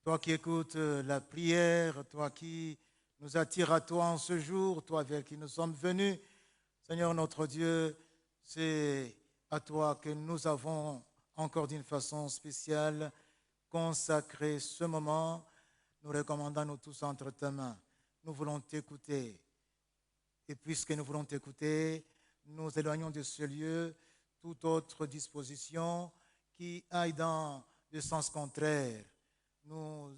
Toi qui écoutes la prière, toi qui nous attires à toi en ce jour, toi vers qui nous sommes venus, Seigneur notre Dieu, c'est à toi que nous avons encore d'une façon spéciale consacré ce moment. Nous recommandons nous tous entre tes mains. Nous voulons t'écouter. Et puisque nous voulons t'écouter, nous éloignons de ce lieu toute autre disposition qui aille dans le sens contraire. Nous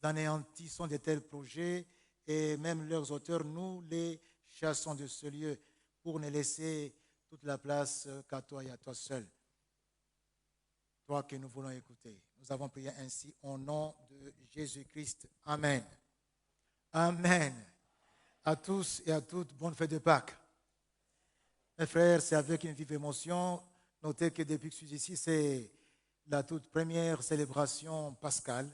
anéantissons de tels projets et même leurs auteurs, nous les chassons de ce lieu pour ne laisser toute la place qu'à toi et à toi seul. Toi que nous voulons écouter. Nous avons prié ainsi au nom de Jésus-Christ. Amen. Amen. À tous et à toutes, bonne fête de Pâques. Mes frères, c'est avec une vive émotion. Notez que depuis que je suis ici, c'est la toute première célébration pascale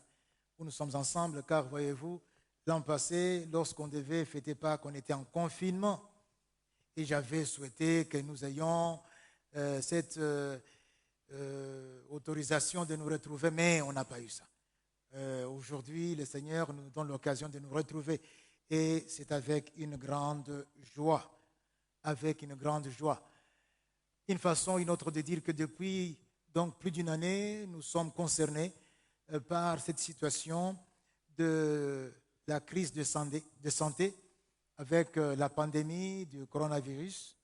où nous sommes ensemble, car voyez-vous, l'an passé, lorsqu'on devait fêter Pâques, on était en confinement et j'avais souhaité que nous ayons cette autorisation de nous retrouver, mais on n'a pas eu ça. Aujourd'hui, le Seigneur nous donne l'occasion de nous retrouver et c'est avec une grande joie. Avec une grande joie. Une façon, une autre de dire que depuis donc plus d'une année, nous sommes concernés par cette situation de la crise de santé avec la pandémie du coronavirus.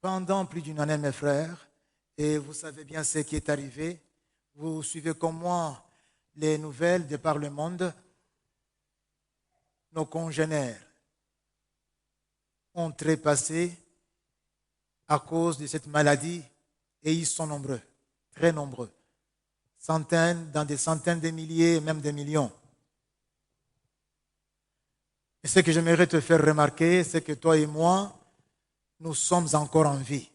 Pendant plus d'une année, mes frères, et vous savez bien ce qui est arrivé, vous suivez comme moi les nouvelles de par le monde, nos congénères ont trépassé à cause de cette maladie et ils sont nombreux, très nombreux. Centaines, dans des centaines de milliers, même des millions. Et ce que j'aimerais te faire remarquer, c'est que toi et moi, nous sommes encore en vie.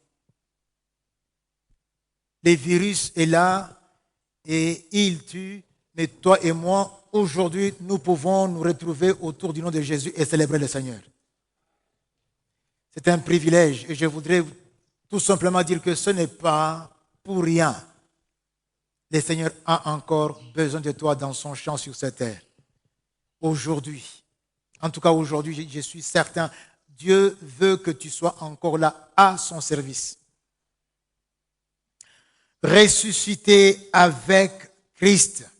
Le virus est là et il tue, mais toi et moi, aujourd'hui, nous pouvons nous retrouver autour du nom de Jésus et célébrer le Seigneur. C'est un privilège et je voudrais tout simplement dire que ce n'est pas pour rien. Le Seigneur a encore besoin de toi dans son champ sur cette terre. Aujourd'hui, en tout cas aujourd'hui, je suis certain, Dieu veut que tu sois encore là à son service. Ressuscité avec Christ.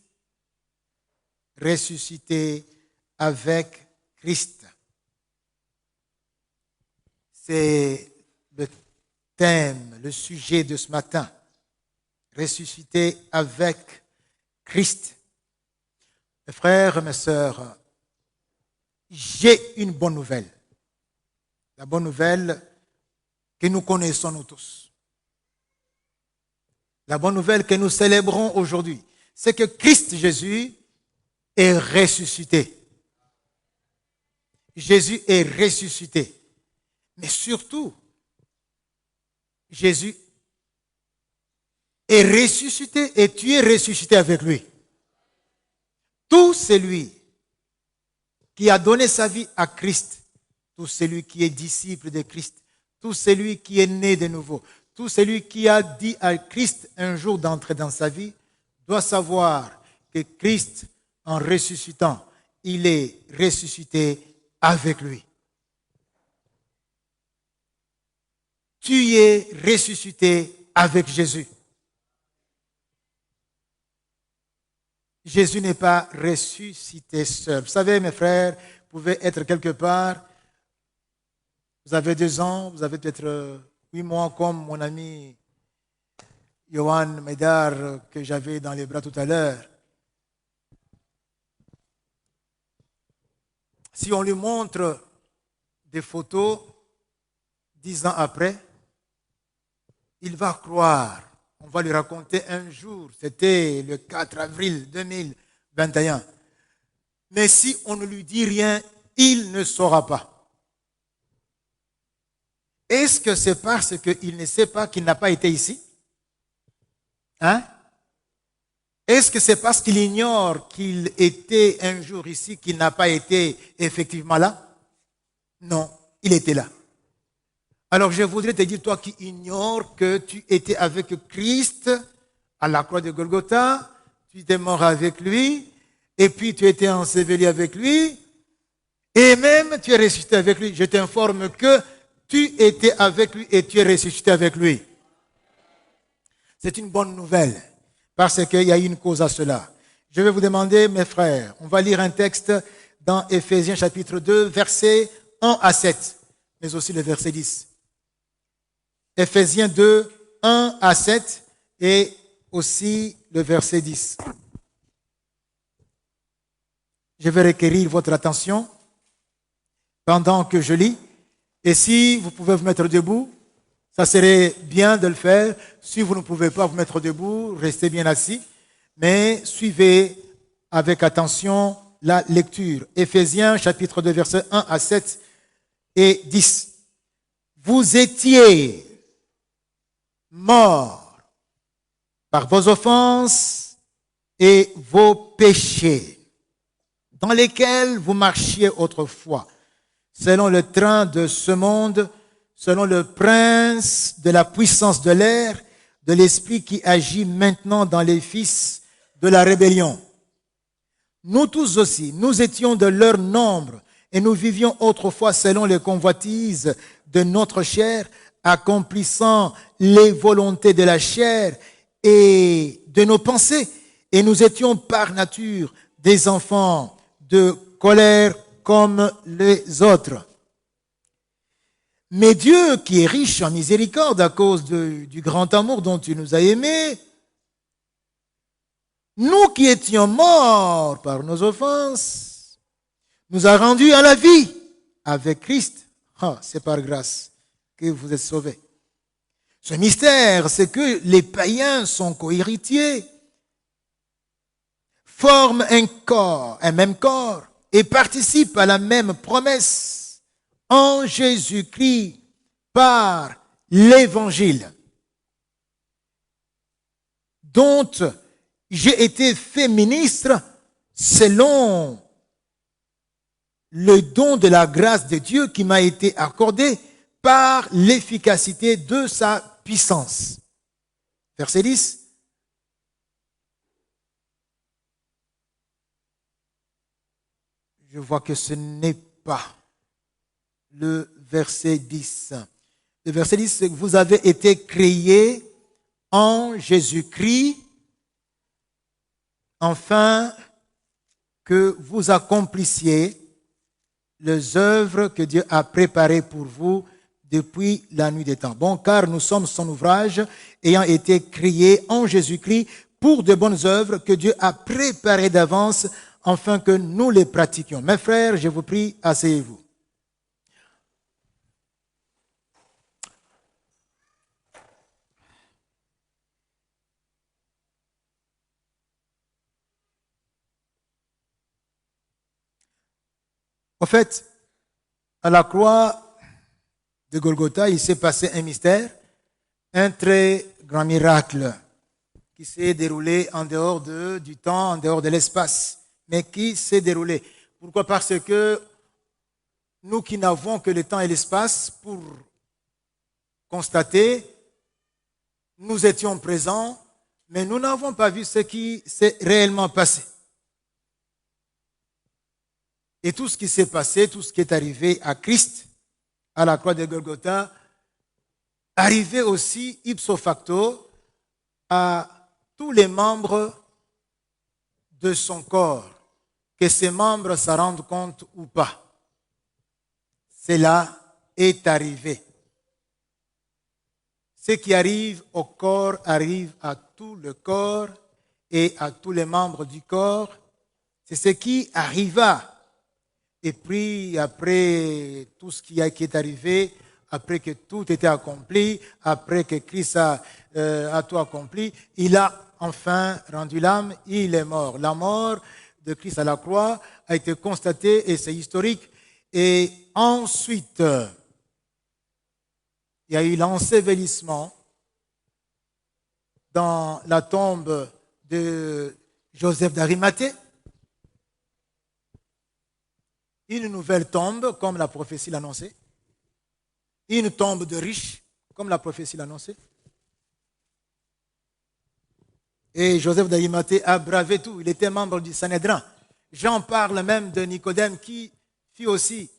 Ressuscité avec Christ. C'est le thème, le sujet de ce matin. Ressuscité avec Christ. Mes frères, mes sœurs, j'ai une bonne nouvelle. La bonne nouvelle que nous connaissons nous tous. La bonne nouvelle que nous célébrons aujourd'hui, c'est que Christ Jésus est ressuscité. Jésus est ressuscité. Mais surtout, Jésus est ressuscité et tu es ressuscité avec lui. Tout celui qui a donné sa vie à Christ, tout celui qui est disciple de Christ, tout celui qui est né de nouveau, tout celui qui a dit à Christ un jour d'entrer dans sa vie, doit savoir que Christ, en ressuscitant, il est ressuscité avec lui. Tu es ressuscité avec Jésus. Jésus n'est pas ressuscité seul. Vous savez, mes frères, vous pouvez être quelque part, vous avez 2 ans, vous avez peut-être 8 mois comme mon ami Johan Médard que j'avais dans les bras tout à l'heure. Si on lui montre des photos 10 ans après, il va croire. On va lui raconter un jour, c'était le 4 avril 2021. Mais si on ne lui dit rien, il ne saura pas. Est-ce que c'est parce qu'il ne sait pas qu'il n'a pas été ici? Hein? Est-ce que c'est parce qu'il ignore qu'il était un jour ici, qu'il n'a pas été effectivement là? Non, il était là. Alors je voudrais te dire, toi qui ignores que tu étais avec Christ à la croix de Golgotha, tu étais mort avec lui, et puis tu étais enseveli avec lui, et même tu es ressuscité avec lui. Je t'informe que tu étais avec lui et tu es ressuscité avec lui. C'est une bonne nouvelle, parce qu'il y a une cause à cela. Je vais vous demander, mes frères, on va lire un texte dans Éphésiens chapitre 2, versets 1 à 7, mais aussi le verset 10. Éphésiens 2, 1 à 7 et aussi le verset 10. Je vais requérir votre attention pendant que je lis. Et si vous pouvez vous mettre debout, ça serait bien de le faire. Si vous ne pouvez pas vous mettre debout, restez bien assis. Mais suivez avec attention la lecture. Éphésiens chapitre 2, versets 1 à 7 et 10. Vous étiez morts par vos offenses et vos péchés, dans lesquels vous marchiez autrefois, selon le train de ce monde, selon le prince de la puissance de l'air, de l'esprit qui agit maintenant dans les fils de la rébellion. Nous tous aussi, nous étions de leur nombre et nous vivions autrefois selon les convoitises de notre chair, accomplissant les volontés de la chair et de nos pensées. Et nous étions par nature des enfants de colère comme les autres. Mais Dieu, qui est riche en miséricorde à cause du grand amour dont il nous a aimés, nous qui étions morts par nos offenses, nous a rendus à la vie avec Christ. C'est par grâce que vous êtes sauvés. Ce mystère, c'est que les païens sont co-héritiers, forment un corps, un même corps, et participent à la même promesse en Jésus-Christ par l'Évangile, dont j'ai été fait ministre selon le don de la grâce de Dieu qui m'a été accordé par l'efficacité de sa puissance. Verset 10. Je vois que ce n'est pas le verset 10. Le verset 10, c'est que vous avez été créés en Jésus-Christ, afin que vous accomplissiez les œuvres que Dieu a préparées pour vous depuis la nuit des temps. Bon, car nous sommes son ouvrage, ayant été créés en Jésus-Christ pour de bonnes œuvres que Dieu a préparées d'avance, afin que nous les pratiquions. Mes frères, je vous prie, asseyez-vous. En fait, à la croix de Golgotha, il s'est passé un mystère, un très grand miracle qui s'est déroulé en dehors du temps, en dehors de l'espace, mais qui s'est déroulé. Pourquoi? Parce que nous qui n'avons que le temps et l'espace pour constater, nous étions présents, mais nous n'avons pas vu ce qui s'est réellement passé. Et tout ce qui s'est passé, tout ce qui est arrivé à Christ, à la croix de Golgotha, arrivait aussi ipso facto à tous les membres de son corps, que ces membres s'en rendent compte ou pas. Cela est arrivé. Ce qui arrive au corps arrive à tout le corps et à tous les membres du corps. C'est ce qui arriva. Et puis, après tout ce qui est arrivé, après que tout était accompli, après que Christ a tout accompli, il a enfin rendu l'âme, il est mort. La mort de Christ à la croix a été constatée et c'est historique. Et ensuite, il y a eu l'ensevelissement dans la tombe de Joseph d'Arimathée. Une nouvelle tombe, comme la prophétie l'annonçait. Une tombe de riches, comme la prophétie l'annonçait. Et Joseph d'Arimathée a bravé tout. Il était membre du Sanhédrin. Jean parle même de Nicodème qui fut aussi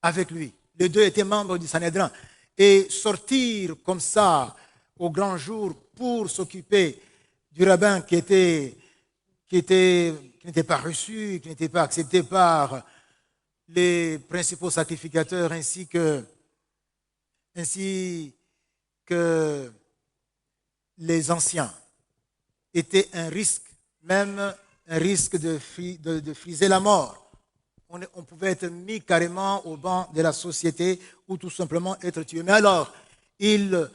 avec lui. Les deux étaient membres du Sanhédrin. Et sortir comme ça au grand jour pour s'occuper du rabbin qui n'était pas reçu, qui n'était pas accepté par les principaux sacrificateurs ainsi que les anciens, était un risque, même un risque de friser la mort. On pouvait être mis carrément au banc de la société ou tout simplement être tué. Mais alors, ils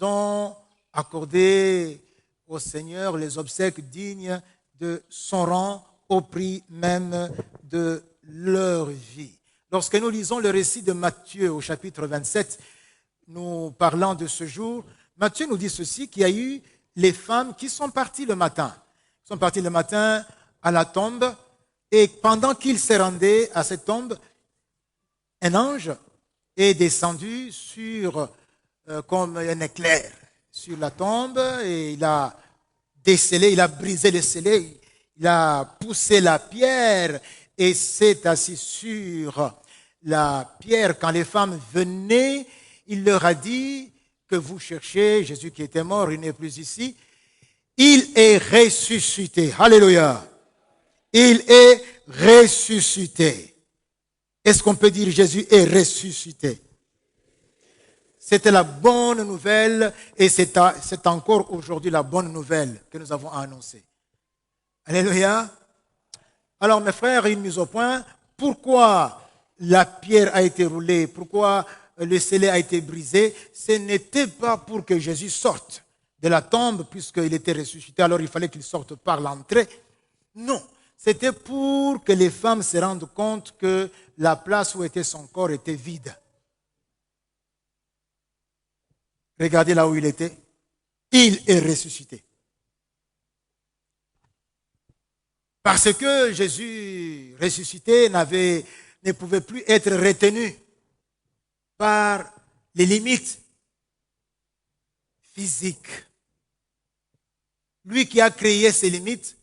ont accordé au Seigneur les obsèques dignes de son rang au prix même de leur vie. Lorsque nous lisons le récit de Matthieu au chapitre 27, nous parlant de ce jour, Matthieu nous dit ceci, qu'il y a eu les femmes qui sont parties le matin. Ils sont parties le matin à la tombe et pendant qu'ils se rendaient à cette tombe, un ange est descendu comme un éclair sur la tombe et il a décelé, il a brisé le scellé, il a poussé la pierre et s'est assis sur la pierre. Quand les femmes venaient, il leur a dit que vous cherchez Jésus qui était mort, il n'est plus ici. Il est ressuscité. Alléluia. Il est ressuscité. Est-ce qu'on peut dire Jésus est ressuscité? C'était la bonne nouvelle et c'est encore aujourd'hui la bonne nouvelle que nous avons annoncée. Alléluia. Alors mes frères, une mise au point. Pourquoi la pierre a été roulée? Pourquoi le scellé a été brisé? Ce n'était pas pour que Jésus sorte de la tombe puisqu'il était ressuscité. Alors il fallait qu'il sorte par l'entrée. Non. C'était pour que les femmes se rendent compte que la place où était son corps était vide. Regardez là où il était. Il est ressuscité. Parce que Jésus ressuscité ne pouvait plus être retenu par les limites physiques. Lui qui a créé ces limites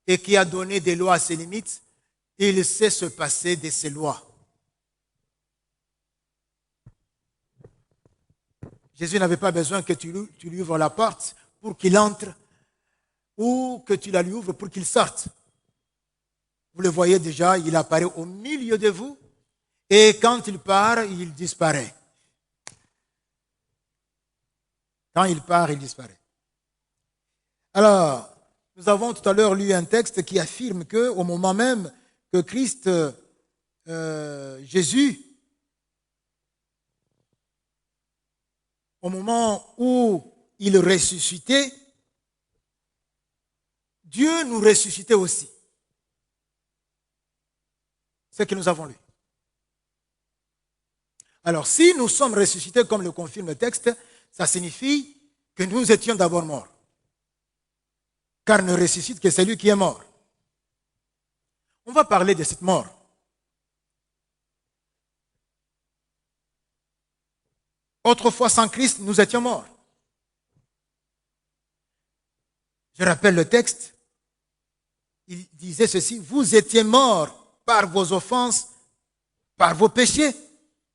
et qui a donné des lois à ces limites, il sait se passer de ces lois. Jésus n'avait pas besoin que tu lui ouvres la porte pour qu'il entre ou que tu la lui ouvres pour qu'il sorte. Vous le voyez déjà, il apparaît au milieu de vous et quand il part, il disparaît. Quand il part, il disparaît. Alors, nous avons tout à l'heure lu un texte qui affirme qu'au moment même que Christ, Jésus, au moment où il ressuscitait, Dieu nous ressuscitait aussi. C'est ce que nous avons lu. Alors, si nous sommes ressuscités, comme le confirme le texte, ça signifie que nous étions d'abord morts. Car ne ressuscite que celui qui est mort. On va parler de cette mort. Autrefois, sans Christ, nous étions morts. Je rappelle le texte. Il disait ceci, vous étiez morts par vos offenses, par vos péchés,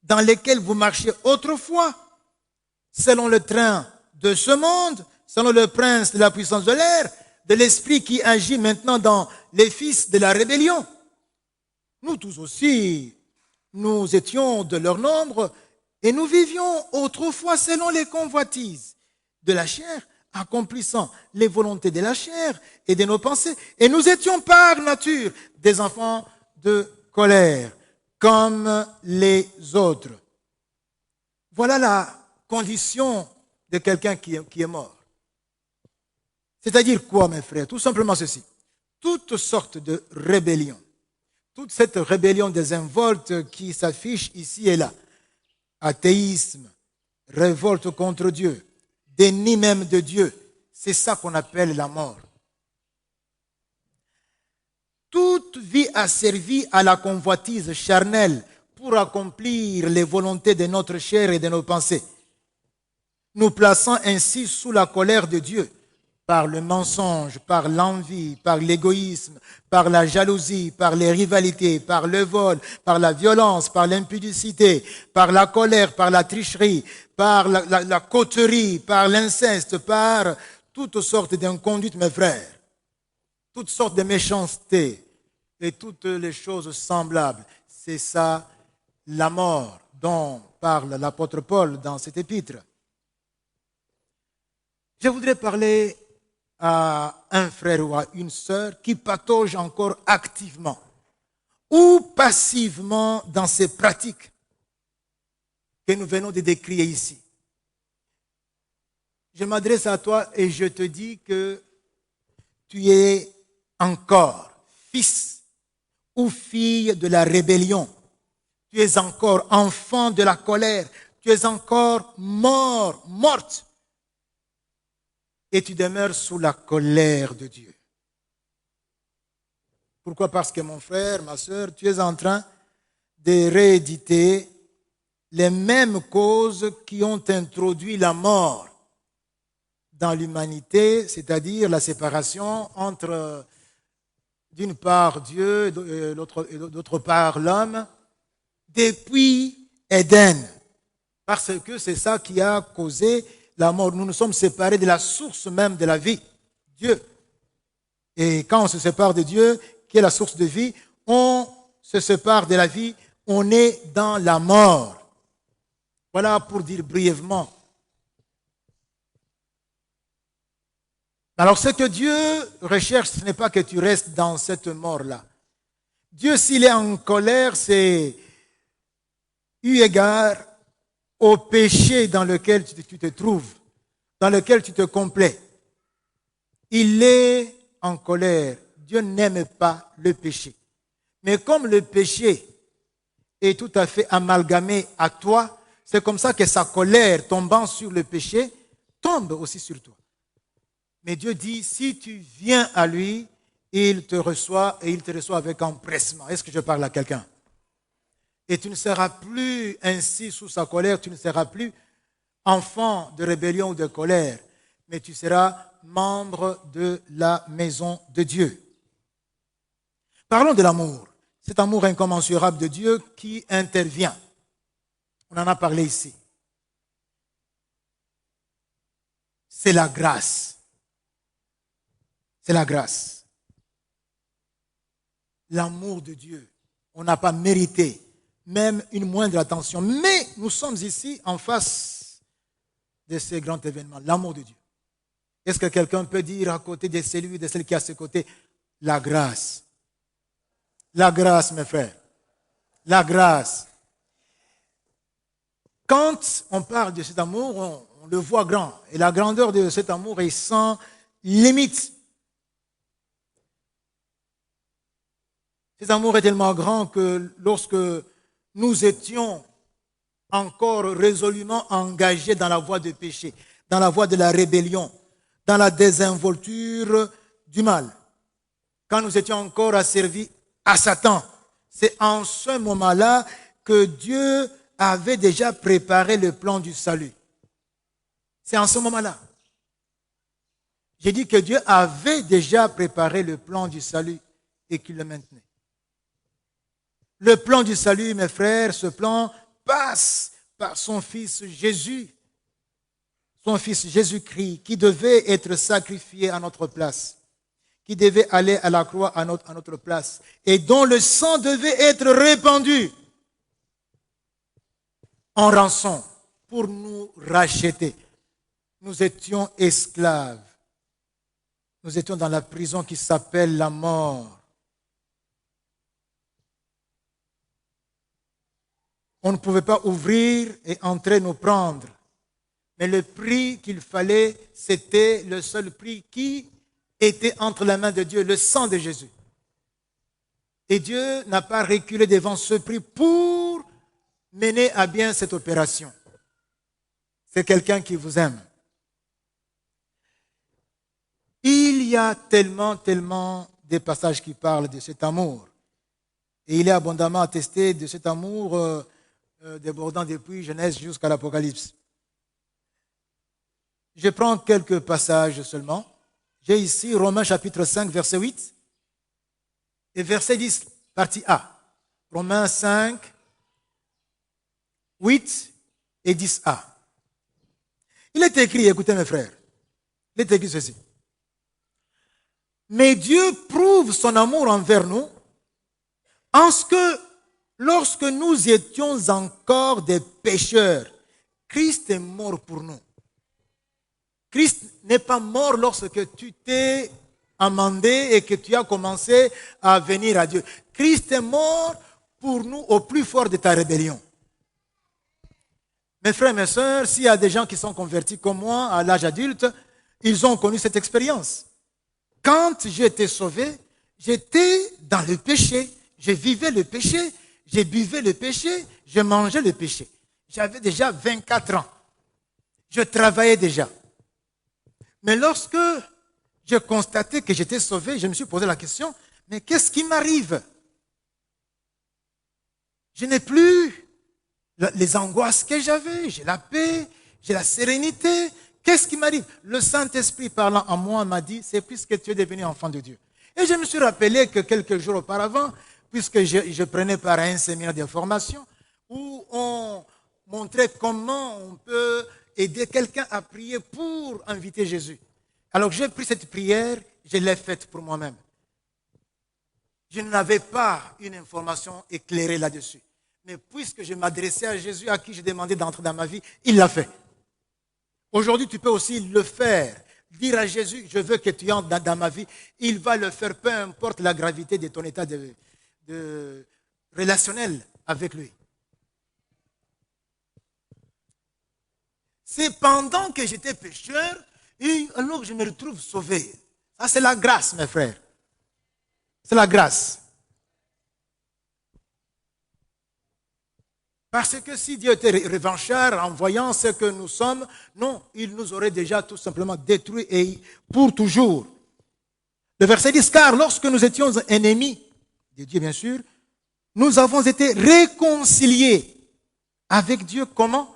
dans lesquels vous marchiez autrefois, selon le train de ce monde, selon le prince de la puissance de l'air, de l'esprit qui agit maintenant dans les fils de la rébellion. Nous tous aussi, nous étions de leur nombre et nous vivions autrefois selon les convoitises de la chair, accomplissant les volontés de la chair et de nos pensées. Et nous étions par nature des enfants de colère, comme les autres. Voilà la condition de quelqu'un qui est mort. C'est-à-dire quoi, mes frères? Tout simplement ceci. Toutes sortes de rébellions. Toute cette rébellion désinvolte qui s'affiche ici et là. Athéisme, révolte contre Dieu, déni même de Dieu. C'est ça qu'on appelle la mort. Toute vie a servi à la convoitise charnelle pour accomplir les volontés de notre chair et de nos pensées, nous plaçant ainsi sous la colère de Dieu. par le mensonge, par l'envie, par l'égoïsme, par la jalousie, par les rivalités, par le vol, par la violence, par l'impudicité, par la colère, par la tricherie, par la coterie, par l'inceste, par toutes sortes d'inconduites, mes frères, toutes sortes de méchancetés et toutes les choses semblables. C'est ça la mort dont parle l'apôtre Paul dans cet épître. Je voudrais parler à un frère ou à une sœur qui patauge encore activement ou passivement dans ces pratiques que nous venons de décrire ici. Je m'adresse à toi et je te dis que tu es encore fils ou fille de la rébellion. Tu es encore enfant de la colère. Tu es encore morte. Et tu demeures sous la colère de Dieu. Pourquoi? Parce que mon frère, ma sœur, tu es en train de rééditer les mêmes causes qui ont introduit la mort dans l'humanité, c'est-à-dire la séparation entre, d'une part, Dieu et d'autre part, l'homme, depuis Éden. Parce que c'est ça qui a causé la mort. Nous nous sommes séparés de la source même de la vie, Dieu. Et quand on se sépare de Dieu, qui est la source de vie, on se sépare de la vie, on est dans la mort. Voilà pour dire brièvement. Alors ce que Dieu recherche, ce n'est pas que tu restes dans cette mort-là. Dieu, s'il est en colère, c'est eu égard au péché dans lequel tu te trouves, dans lequel tu te complais. Il est en colère. Dieu n'aime pas le péché. Mais comme le péché est tout à fait amalgamé à toi, c'est comme ça que sa colère tombant sur le péché tombe aussi sur toi. Mais Dieu dit, si tu viens à lui, il te reçoit et il te reçoit avec empressement. Est-ce que je parle à quelqu'un? Et tu ne seras plus ainsi sous sa colère, tu ne seras plus enfant de rébellion ou de colère, mais tu seras membre de la maison de Dieu. Parlons de l'amour, cet amour incommensurable de Dieu qui intervient. On en a parlé ici. C'est la grâce. C'est la grâce. L'amour de Dieu. On n'a pas mérité même une moindre attention. Mais nous sommes ici en face de ces grands événements, l'amour de Dieu. Est-ce que quelqu'un peut dire à côté de celui, de celle qui est à ses côtés, la grâce? La grâce, mes frères. La grâce. Quand on parle de cet amour, on le voit grand. Et la grandeur de cet amour est sans limite. Cet amour est tellement grand que lorsque nous étions encore résolument engagés dans la voie du péché, dans la voie de la rébellion, dans la désinvolture du mal, quand nous étions encore asservis à Satan, c'est en ce moment-là que Dieu avait déjà préparé le plan du salut. C'est en ce moment-là. J'ai dit que Dieu avait déjà préparé le plan du salut et qu'il le maintenait. Le plan du salut, mes frères, ce plan passe par son Fils Jésus, son Fils Jésus-Christ, qui devait être sacrifié à notre place, qui devait aller à la croix à notre place, et dont le sang devait être répandu en rançon pour nous racheter. Nous étions esclaves. Nous étions dans la prison qui s'appelle la mort. On ne pouvait pas ouvrir et entrer nous prendre. Mais le prix qu'il fallait, c'était le seul prix qui était entre les mains de Dieu, le sang de Jésus. Et Dieu n'a pas reculé devant ce prix pour mener à bien cette opération. C'est quelqu'un qui vous aime. Il y a tellement des passages qui parlent de cet amour. Et il est abondamment attesté de cet amour débordant depuis Genèse jusqu'à l'Apocalypse. Je prends quelques passages seulement J'ai ici Romains chapitre 5, verset 8 et verset 10, partie A. Romains 5, 8 et 10a. Il est écrit, écoutez mes frères, il est écrit ceci. Mais Dieu prouve son amour envers nous en ce que lorsque nous étions encore des pécheurs, Christ est mort pour nous. Christ n'est pas mort lorsque tu t'es amendé et que tu as commencé à venir à Dieu. Christ est mort pour nous au plus fort de ta rébellion. Mes frères, mes sœurs, s'il y a des gens qui sont convertis comme moi à l'âge adulte, ils ont connu cette expérience. Quand j'ai été sauvé, j'étais dans le péché. Je vivais le péché, je buvais le péché, je mangeais le péché. J'avais déjà 24 ans. Je travaillais déjà. Mais lorsque j'ai constaté que j'étais sauvé, je me suis posé la question, mais qu'est-ce qui m'arrive? Je n'ai plus les angoisses que j'avais, j'ai la paix, j'ai la sérénité. Qu'est-ce qui m'arrive? Le Saint-Esprit parlant en moi m'a dit, c'est puisque tu es devenu enfant de Dieu. Et je me suis rappelé que quelques jours auparavant, puisque je prenais part à un séminaire de formation où on montrait comment on peut aider quelqu'un à prier pour inviter Jésus. Alors j'ai pris cette prière, je l'ai faite pour moi-même. Je n'avais pas une information éclairée là-dessus. Mais puisque je m'adressais à Jésus, à qui je demandais d'entrer dans ma vie, il l'a fait. Aujourd'hui, tu peux aussi le faire. Dire à Jésus, je veux que tu entres dans ma vie. Il va le faire, peu importe la gravité de ton état de relationnel avec lui. C'est pendant que j'étais pécheur, et alors je me retrouve sauvé. Ça, c'est la grâce, mes frères. C'est la grâce. Parce que si Dieu était revanchard en voyant ce que nous sommes, non, il nous aurait déjà tout simplement détruits et pour toujours. Le verset 10, car lorsque nous étions ennemis de Dieu, bien sûr, nous avons été réconciliés avec Dieu. Comment?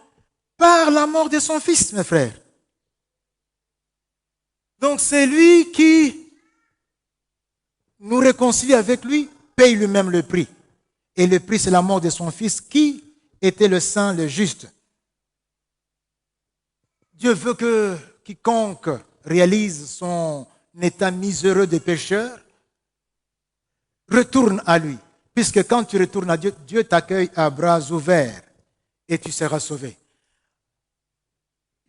Par la mort de son Fils, mes frères. Donc c'est lui qui nous réconcilie avec lui, paye lui-même le prix. Et le prix, c'est la mort de son Fils qui était le saint, le juste. Dieu veut que quiconque réalise son état miséreux de pécheur retourne à lui. Puisque quand tu retournes à Dieu, Dieu t'accueille à bras ouverts et tu seras sauvé.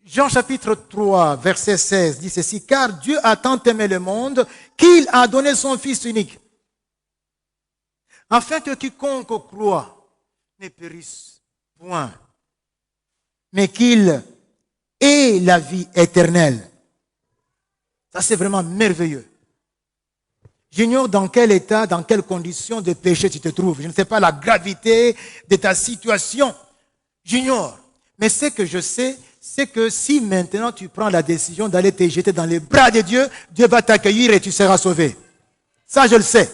Jean chapitre 3, verset 16 dit ceci, car Dieu a tant aimé le monde qu'il a donné son Fils unique, afin que quiconque croit ne périsse point, mais qu'il ait la vie éternelle. Ça, c'est vraiment merveilleux. J'ignore dans quel état, dans quelles conditions de péché tu te trouves. Je ne sais pas la gravité de ta situation. J'ignore. Mais ce que je sais, c'est que si maintenant tu prends la décision d'aller te jeter dans les bras de Dieu, Dieu va t'accueillir et tu seras sauvé. Ça, je le sais.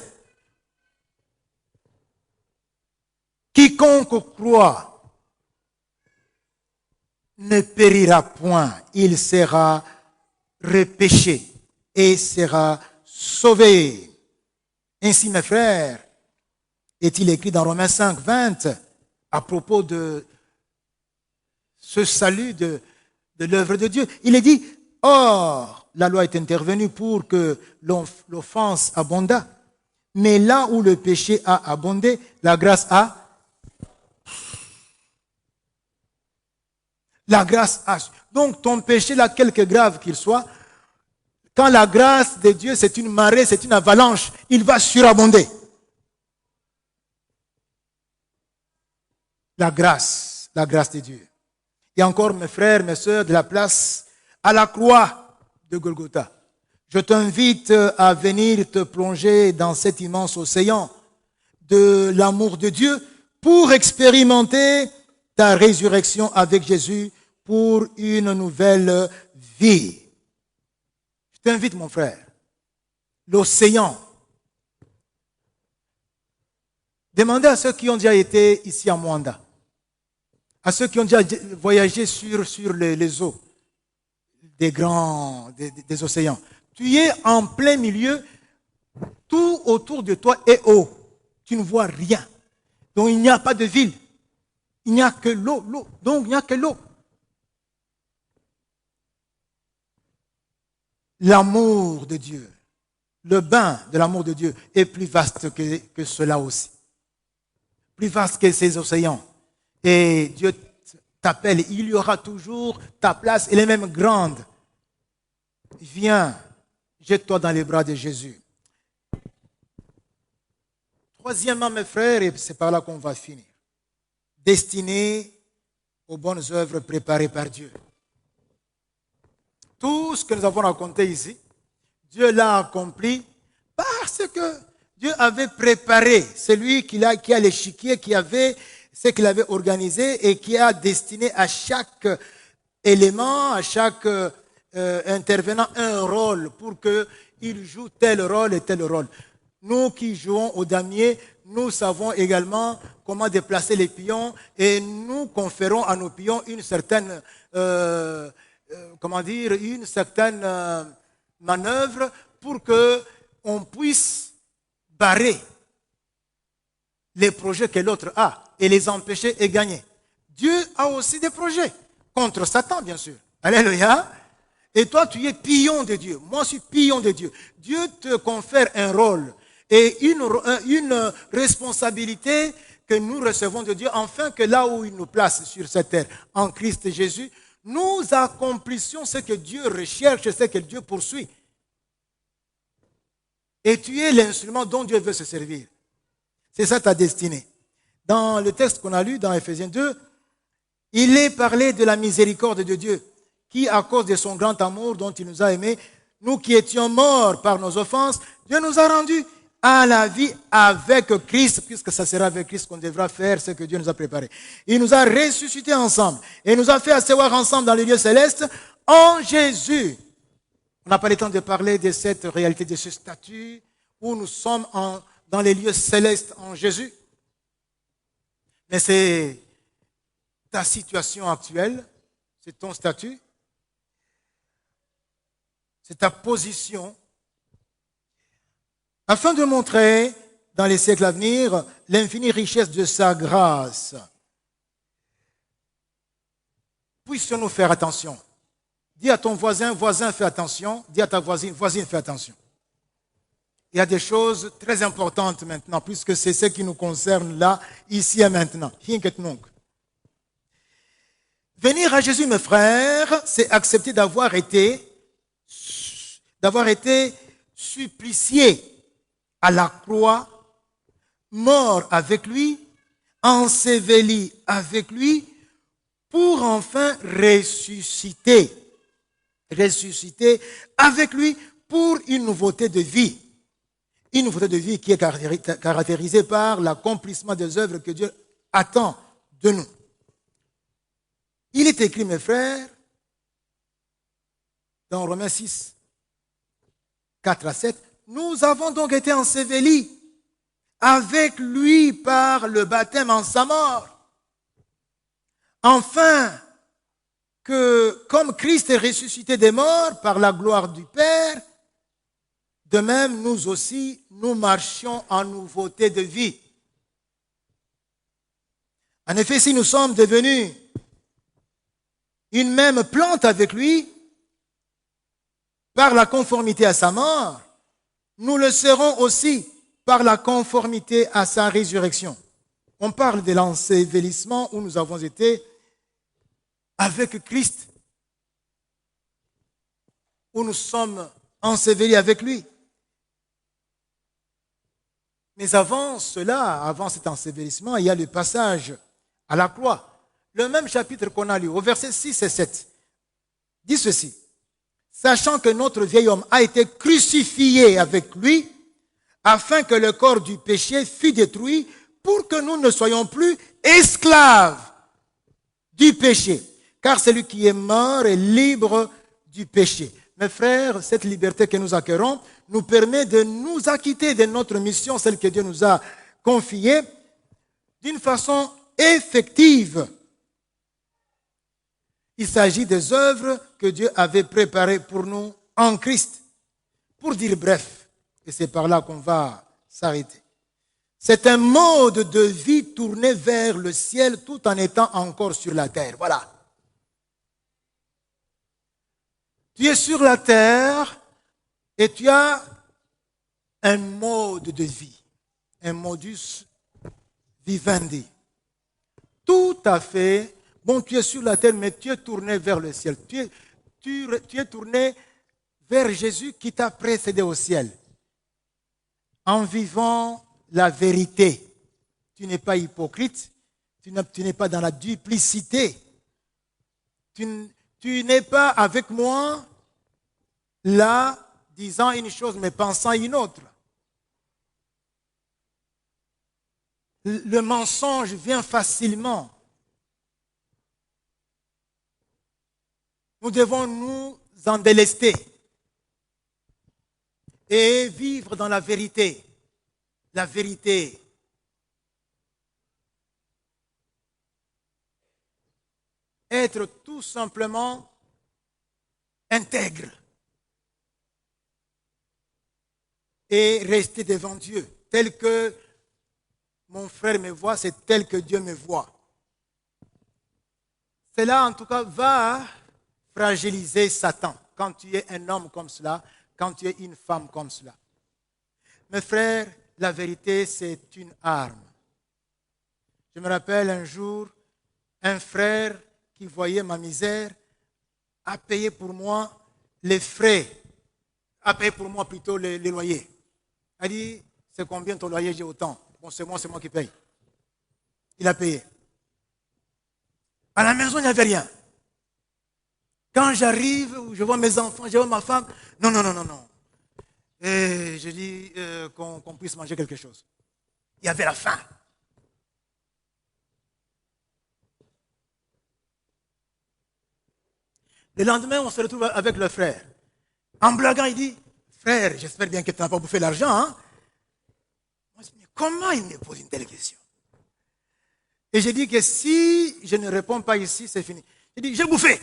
Quiconque croit ne périra point, il sera repêché et sera sauvé. Ainsi, mes frères, est-il écrit dans Romains 5, 20, à propos de ce salut de l'œuvre de Dieu. Il est dit, or, la loi est intervenue pour que l'offense abondât, mais là où le péché a abondé, la grâce a. La grâce a. Donc, ton péché, là, quelque grave qu'il soit, quand la grâce de Dieu, c'est une marée, c'est une avalanche, il va surabonder. La grâce de Dieu. Et encore, mes frères, mes sœurs, de la place à la croix de Golgotha. Je t'invite à venir te plonger dans cet immense océan de l'amour de Dieu pour expérimenter ta résurrection avec Jésus pour une nouvelle vie. Je t'invite, mon frère, l'océan. Demandez à ceux qui ont déjà été ici à Mwanda, à ceux qui ont déjà voyagé sur les eaux des océans. Tu es en plein milieu, tout autour de toi est haut. Tu ne vois rien. Donc il n'y a pas de ville. Il n'y a que l'eau, l'eau. Donc il n'y a que l'eau. L'amour de Dieu, le bain de l'amour de Dieu est plus vaste que cela aussi. Plus vaste que ces océans. Et Dieu t'appelle, il y aura toujours ta place, elle est même grande. Viens, jette-toi dans les bras de Jésus. Troisièmement, mes frères, et c'est par là qu'on va finir. Destiné aux bonnes œuvres préparées par Dieu. Tout ce que nous avons raconté ici, Dieu l'a accompli parce que Dieu avait préparé celui qui a l'échiquier, qui avait ce qu'il avait organisé et qui a destiné à chaque élément, à chaque intervenant un rôle pour qu'il joue tel rôle et tel rôle. Nous qui jouons au damier, nous savons également comment déplacer les pions et nous conférons à nos pions une certaine, une certaine manœuvre pour que on puisse barrer les projets que l'autre a et les empêcher et gagner. Dieu a aussi des projets contre Satan, bien sûr. Alléluia. Et toi, tu es pion de Dieu. Moi, je suis pion de Dieu. Dieu te confère un rôle et une responsabilité que nous recevons de Dieu, afin que là où il nous place sur cette terre, en Christ Jésus, nous accomplissions ce que Dieu recherche, ce que Dieu poursuit. Et tu es l'instrument dont Dieu veut se servir. C'est ça ta destinée. Dans le texte qu'on a lu dans Ephésiens 2, il est parlé de la miséricorde de Dieu, qui, à cause de son grand amour dont il nous a aimés, nous qui étions morts par nos offenses, Dieu nous a rendus à la vie avec Christ, puisque ça sera avec Christ qu'on devra faire ce que Dieu nous a préparé. Il nous a ressuscités ensemble et nous a fait asseoir ensemble dans les lieux célestes en Jésus. On n'a pas le temps de parler de cette réalité, de ce statut où nous sommes dans les lieux célestes en Jésus. Mais c'est ta situation actuelle, c'est ton statut, c'est ta position, afin de montrer dans les siècles à venir l'infinie richesse de sa grâce. Puissions-nous faire attention. Dis à ton voisin, voisin, fais attention. Dis à ta voisine, voisine, fais attention. Il y a des choses très importantes maintenant, puisque c'est ce qui nous concerne là, ici et maintenant. Venir à Jésus, mes frères, c'est accepter d'avoir été supplicié à la croix, mort avec lui, enseveli avec lui, pour enfin ressusciter avec lui pour une nouveauté de vie. Une nouveauté de vie qui est caractérisée par l'accomplissement des œuvres que Dieu attend de nous. Il est écrit, mes frères, dans Romains 6, 4 à 7, nous avons donc été ensevelis avec lui par le baptême en sa mort, afin que, comme Christ est ressuscité des morts par la gloire du Père, de même, nous aussi, nous marchions en nouveauté de vie. En effet, si nous sommes devenus une même plante avec lui, par la conformité à sa mort, nous le serons aussi par la conformité à sa résurrection. On parle de l'ensevelissement où nous avons été avec Christ, où nous sommes ensevelis avec lui. Mais avant cela, avant cet ensevelissement, il y a le passage à la croix. Le même chapitre qu'on a lu, au verset 6 et 7, dit ceci. Sachant que notre vieil homme a été crucifié avec lui, afin que le corps du péché fût détruit, pour que nous ne soyons plus esclaves du péché. Car celui qui est mort est libre du péché. Mes frères, cette liberté que nous acquérons nous permet de nous acquitter de notre mission, celle que Dieu nous a confiée, d'une façon effective. Il s'agit des œuvres que Dieu avait préparées pour nous en Christ. pour dire bref, et c'est par là qu'on va s'arrêter. C'est un mode de vie tourné vers le ciel tout en étant encore sur la terre. Voilà. Tu es sur la terre et tu as un mode de vie, un modus vivendi. Tout à fait. Bon, tu es sur la terre, mais tu es tourné vers le ciel. Tu es tourné vers Jésus qui t'a précédé au ciel. En vivant la vérité. Tu n'es pas hypocrite. Tu n'es pas dans la duplicité. Tu n'es pas avec moi là, disant une chose, mais pensant une autre. Le mensonge vient facilement. Nous devons nous en délester et vivre dans la vérité. La vérité. Être tout simplement intègre et rester devant Dieu. Tel que mon frère me voit, c'est tel que Dieu me voit. Cela, en tout cas, va fragiliser Satan quand tu es un homme comme cela, quand tu es une femme comme cela. Mes frères, la vérité, c'est une arme. Je me rappelle un jour, un frère qui voyait ma misère a payé pour moi les frais, a payé pour moi plutôt les loyers. Il a dit, c'est combien ton loyer? J'ai autant. Bon, c'est moi qui paye. Il a payé. À la maison, il n'y avait rien. Quand j'arrive, je vois mes enfants, je vois ma femme, non. Et je dis qu'on puisse manger quelque chose. Il y avait la faim. Le lendemain, on se retrouve avec le frère. En blaguant, il dit, frère, j'espère bien que tu n'as pas bouffé l'argent. Hein? Moi, je dis, mais comment il me pose une telle question? Et je dis que si je ne réponds pas ici, c'est fini. Il dit, j'ai bouffé.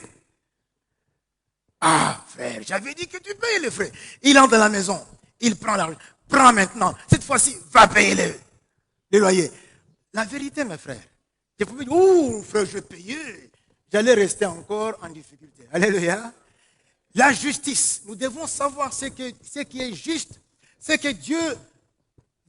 Ah, frère, j'avais dit que tu payes les frais. Il entre dans la maison, il prend l'argent. Prends maintenant. Cette fois-ci, va payer les loyers. La vérité, mes frères. Je pouvais dire, oh, frère, je vais payer. J'allais rester encore en difficulté. Alléluia. La justice. Nous devons savoir ce qui est juste, ce que Dieu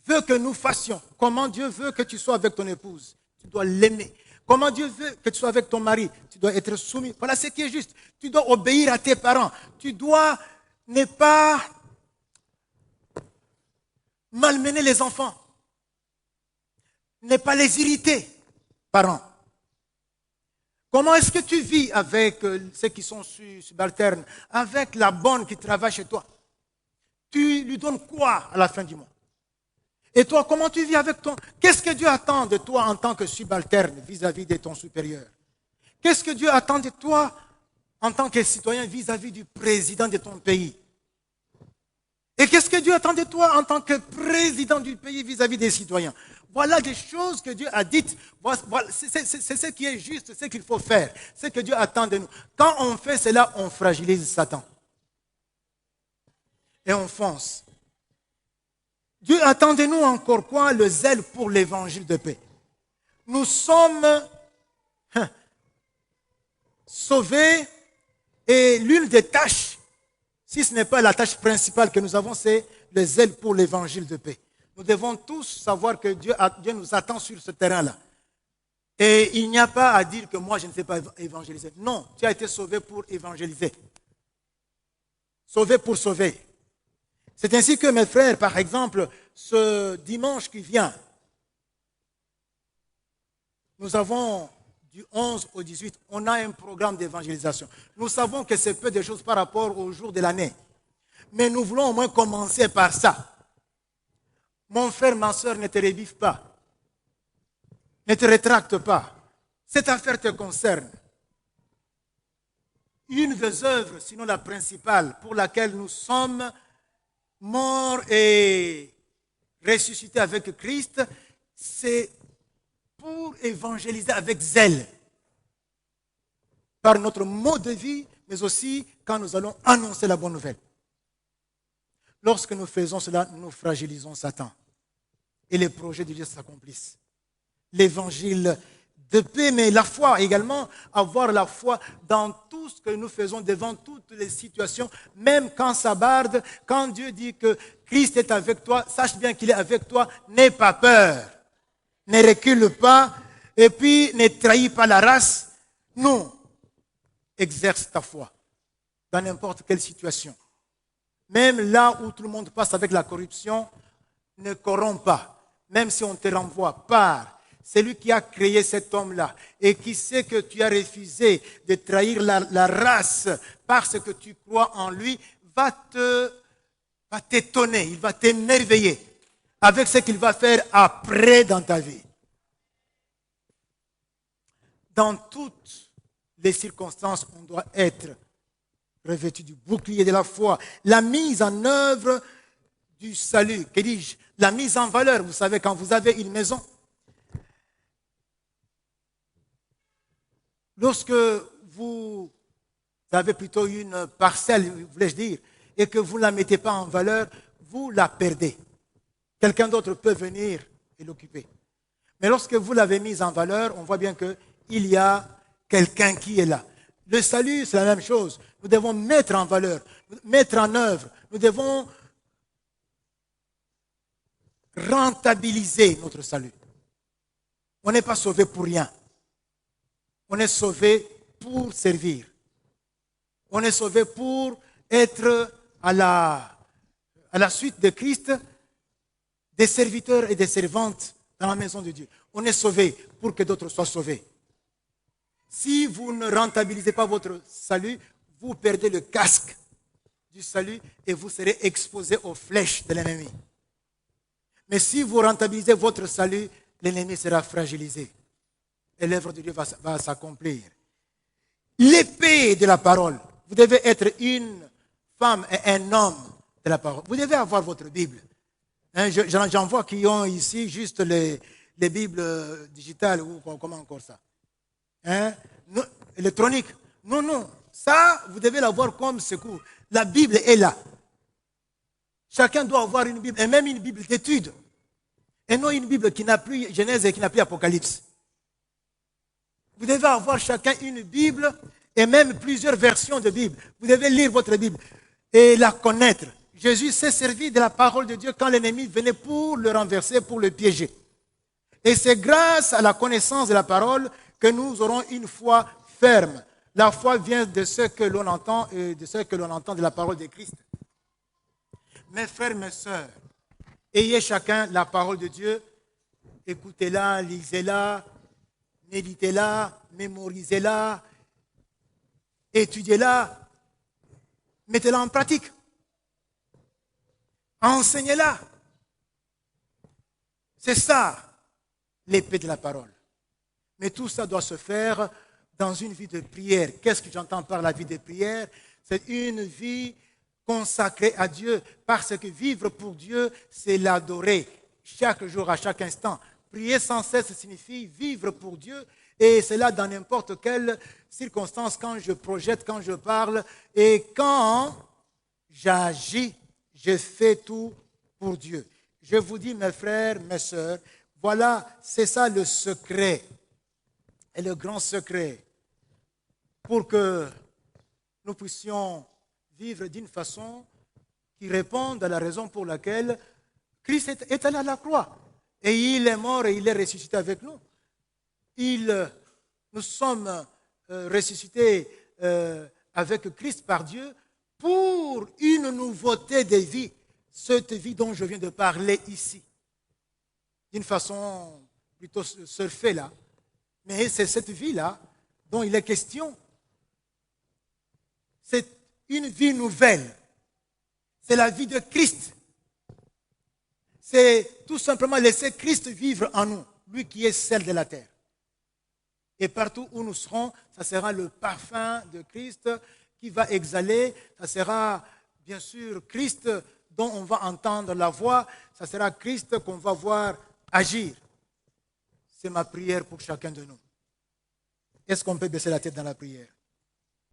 veut que nous fassions. Comment Dieu veut que tu sois avec ton épouse. Tu dois l'aimer. Comment Dieu veut que tu sois avec ton mari. Tu dois être soumis. Voilà ce qui est juste. Tu dois obéir à tes parents. Tu dois ne pas malmener les enfants. Ne pas les irriter, parents. Comment est-ce que tu vis avec ceux qui sont subalternes, avec la bonne qui travaille chez toi? Tu lui donnes quoi à la fin du mois? Et toi, comment tu vis avec ton... Qu'est-ce que Dieu attend de toi en tant que subalterne vis-à-vis de ton supérieur? Qu'est-ce que Dieu attend de toi en tant que citoyen vis-à-vis du président de ton pays? Et qu'est-ce que Dieu attend de toi en tant que président du pays vis-à-vis des citoyens? Voilà des choses que Dieu a dites. Voilà, c'est ce qui est juste, c'est ce qu'il faut faire. Ce que Dieu attend de nous. Quand on fait cela, on fragilise Satan. Et on fonce. Dieu attend de nous encore quoi? Le zèle pour l'évangile de paix. Nous sommes sauvés et l'une des tâches, si ce n'est pas la tâche principale que nous avons, c'est le zèle pour l'évangile de paix. Nous devons tous savoir que Dieu nous attend sur ce terrain-là. Et il n'y a pas à dire que moi, je ne sais pas évangéliser. Non, tu as été sauvé pour évangéliser. Sauvé pour sauver. C'est ainsi que mes frères, par exemple, ce dimanche qui vient, nous avons du 11 au 18, on a un programme d'évangélisation. Nous savons que c'est peu de choses par rapport au jour de l'année. Mais nous voulons au moins commencer par ça. Mon frère, ma soeur, ne te revive pas. Ne te rétracte pas. Cette affaire te concerne. Une des œuvres, sinon la principale, pour laquelle nous sommes morts et ressuscités avec Christ, c'est pour évangéliser avec zèle. Par notre mode de vie, mais aussi quand nous allons annoncer la bonne nouvelle. Lorsque nous faisons cela, nous fragilisons Satan. Et les projets de Dieu s'accomplissent. L'évangile de paix, mais la foi également, avoir la foi dans tout ce que nous faisons, devant toutes les situations, même quand ça barde, quand Dieu dit que Christ est avec toi, sache bien qu'il est avec toi, n'aie pas peur, ne recule pas, et puis ne trahis pas la race. Non, exerce ta foi dans n'importe quelle situation. Même là où tout le monde passe avec la corruption, ne corromps pas. Même si on te renvoie, pars. C'est lui qui a créé cet homme-là et qui sait que tu as refusé de trahir la race parce que tu crois en lui, va t'étonner, il va t'émerveiller avec ce qu'il va faire après dans ta vie. Dans toutes les circonstances, on doit être revêtu du bouclier de la foi, la mise en œuvre du salut, que dis-je, la mise en valeur. Vous savez, quand vous avez une maison, lorsque vous avez plutôt une parcelle, voulais-je dire, et que vous ne la mettez pas en valeur, vous la perdez. Quelqu'un d'autre peut venir et l'occuper. Mais lorsque vous l'avez mise en valeur, on voit bien qu'il y a quelqu'un qui est là. Le salut, c'est la même chose. Nous devons mettre en valeur, mettre en œuvre. Nous devons rentabiliser notre salut. On n'est pas sauvé pour rien. On est sauvé pour servir. On est sauvé pour être à la suite de Christ, des serviteurs et des servantes dans la maison de Dieu. On est sauvé pour que d'autres soient sauvés. Si vous ne rentabilisez pas votre salut, vous perdez le casque du salut et vous serez exposé aux flèches de l'ennemi. Mais si vous rentabilisez votre salut, l'ennemi sera fragilisé. Et l'œuvre de Dieu va s'accomplir. L'épée de la parole. Vous devez être une femme et un homme de la parole. Vous devez avoir votre Bible. Hein, j'en vois qui ont ici juste les Bibles digitales ou comment encore ça. Hein? Non, électronique. Non, non. Ça, vous devez l'avoir comme secours. La Bible est là. Chacun doit avoir une Bible, et même une Bible d'étude. Et non une Bible qui n'a plus Genèse et qui n'a plus Apocalypse. Vous devez avoir chacun une Bible et même plusieurs versions de Bible. Vous devez lire votre Bible et la connaître. Jésus s'est servi de la parole de Dieu quand l'ennemi venait pour le renverser, pour le piéger. Et c'est grâce à la connaissance de la parole que nous aurons une foi ferme. La foi vient de ce que l'on entend et de ce que l'on entend de la parole de Christ. Mes frères, mes sœurs, ayez chacun la parole de Dieu, écoutez-la, lisez-la, méditez-la, mémorisez-la, étudiez-la, mettez-la en pratique, enseignez-la. C'est ça, l'épée de la parole. Mais tout ça doit se faire dans une vie de prière. Qu'est-ce que j'entends par la vie de prière? C'est une vie consacrée à Dieu, parce que vivre pour Dieu, c'est l'adorer chaque jour, à chaque instant. Prier sans cesse signifie vivre pour Dieu, et c'est là dans n'importe quelle circonstance, quand je projette, quand je parle, et quand j'agis, je fais tout pour Dieu. Je vous dis, mes frères, mes sœurs, voilà, c'est ça le secret, et le grand secret, pour que nous puissions vivre d'une façon qui réponde à la raison pour laquelle Christ est allé à la croix. Et il est mort et il est ressuscité avec nous. Nous sommes ressuscités avec Christ par Dieu pour une nouveauté de vie, cette vie dont je viens de parler ici. D'une façon plutôt surfée là. Mais c'est cette vie-là dont il est question. C'est une vie nouvelle. C'est la vie de Christ. C'est tout simplement laisser Christ vivre en nous, lui qui est celle de la terre. Et partout où nous serons, ça sera le parfum de Christ qui va exhaler. Ça sera bien sûr Christ dont on va entendre la voix. Ça sera Christ qu'on va voir agir. C'est ma prière pour chacun de nous. Est-ce qu'on peut baisser la tête dans la prière?